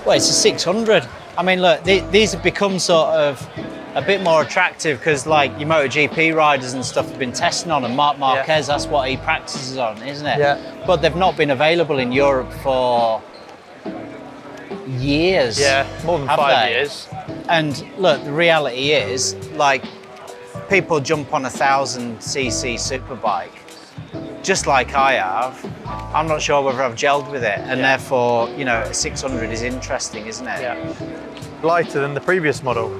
Well, it's a 600. I mean, look, these have become sort of a bit more attractive because, like, your MotoGP riders and stuff have been testing on, and Marc Marquez, that's what he practices on, isn't it? Yeah. But they've not been available in Europe for years. Yeah, more than 5 years. And look, the reality is, like, people jump on a 1000cc superbike, just like I have. I'm not sure whether I've gelled with it, and therefore, you know, a 600 is interesting, isn't it? Yeah. Lighter than the previous model.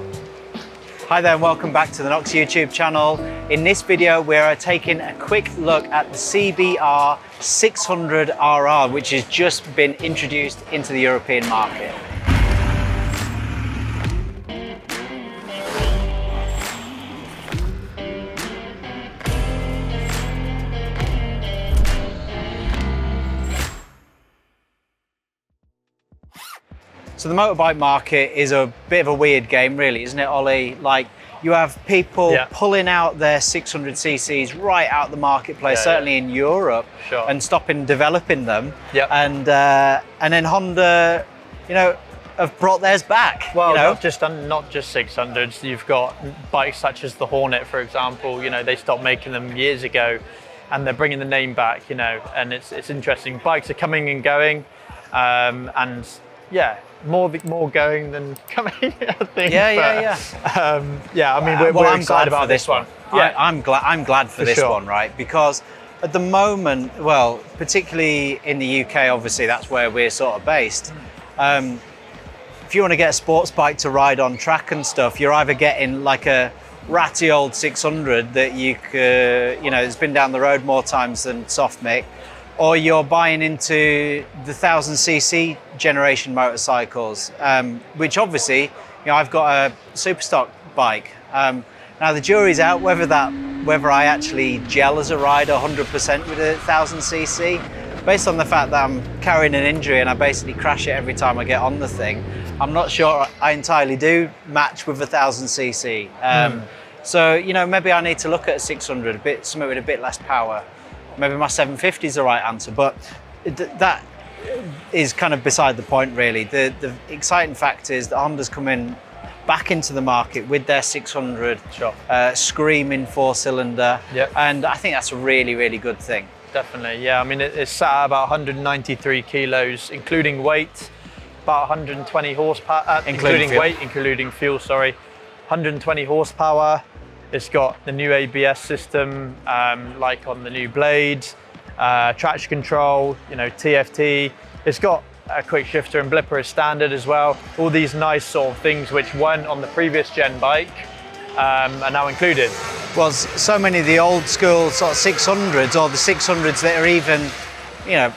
Hi there and welcome back to the Knox YouTube channel. In this video, we are taking a quick look at the CBR600rr, which has just been introduced into the European market. So the motorbike market is a bit of a weird game, really, isn't it, Ollie? Like, you have people pulling out their 600cc's right out the marketplace, certainly in Europe, and stopping developing them. And then Honda, you know, have brought theirs back. Well, you know? not just 600s. You've got bikes such as the Hornet, for example. You know, they stopped making them years ago, and they're bringing the name back. You know, and it's interesting. Bikes are coming and going, and yeah. More going than coming, I think. Yeah. I mean, we're excited about this one. Yeah, I'm glad for this one, right? Because at the moment, well, particularly in the UK, obviously that's where we're sort of based. If you want to get a sports bike to ride on track and stuff, you're either getting like a ratty old 600 that you could, you know, it's been down the road more times than soft mick, or you're buying into the 1000cc generation motorcycles, which obviously, you know, I've got a super stock bike. Now the jury's out whether I actually gel as a rider 100% with a 1000cc, based on the fact that I'm carrying an injury and I basically crash it every time I get on the thing. I'm not sure I entirely do match with a 1000cc. So, you know, maybe I need to look at a 600, something with a bit less power. Maybe my 750 is the right answer, but that is kind of beside the point, really. The exciting fact is that Honda's coming back into the market with their 600 screaming 4-cylinder, and I think that's a really, really good thing. Definitely, yeah. I mean, it's sat at about 193 kilos, including weight, about 120 horsepower, including fuel, sorry, 120 horsepower. It's got the new ABS system, like on the new blades, traction control, you know, TFT. It's got a quickshifter and blipper as standard as well. All these nice sort of things which weren't on the previous gen bike are now included. Well, so many of the old school sort of 600s, or the 600s that are even, you know,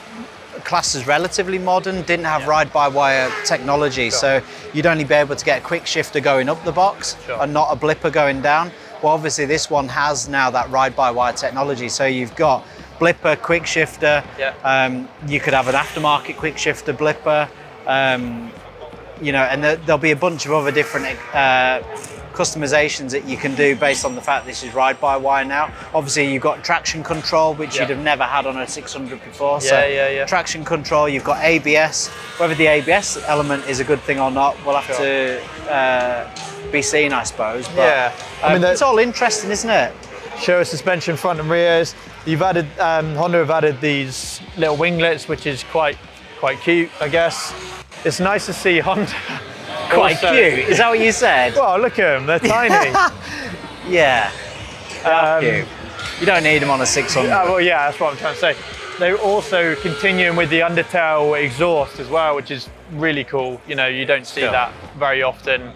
classed as relatively modern, didn't have ride-by-wire technology. So you'd only be able to get a quickshifter going up the box and not a blipper going down. Well, obviously this one has now that ride-by-wire technology. So you've got blipper, quickshifter. You could have an aftermarket quickshifter blipper. You know, and there'll be a bunch of other different customizations that you can do based on the fact this is ride-by-wire now. Obviously, you've got traction control, which you'd have never had on a 600 before. Traction control. You've got ABS. Whether the ABS element is a good thing or not, we'll have to be seen, I suppose. But, I mean, it's all interesting, isn't it? Showa suspension front and rears. You've added Honda have added these little winglets, which is quite cute, I guess. It's nice to see Honda. Quite cute. Is that what you said? Well, look at them. They're tiny. They're cute. You don't need them on a 600. Well, yeah, that's what I'm trying to say. They're also continuing with the undertail exhaust as well, which is really cool. You know, you don't see that very often.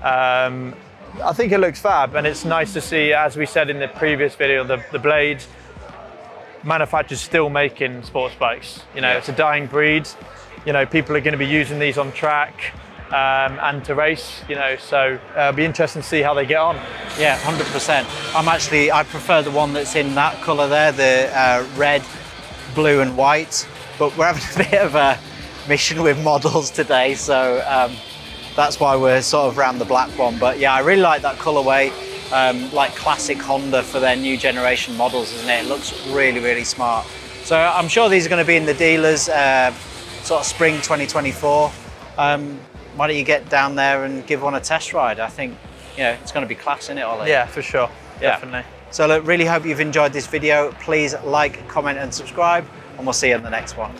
I think it looks fab, and it's nice to see, as we said in the previous video, the blades. Manufacturers still making sports bikes. You know, it's a dying breed. You know, people are going to be using these on track and to race. You know, so it'll be interesting to see how they get on. Yeah, 100%. I prefer the one that's in that colour there, the red, blue, and white. But we're having a bit of a mission with models today, so that's why we're sort of around the black one. But yeah, I really like that colourway, like classic Honda for their new generation models, isn't it? It looks really, really smart. So I'm sure these are going to be in the dealers sort of spring 2024. why don't you get down there and give one a test ride? I think, you know, it's going to be class, isn't it, Ollie? Yeah, for sure. Yeah. Definitely. So look, really hope you've enjoyed this video. Please like, comment and subscribe, and we'll see you in the next one.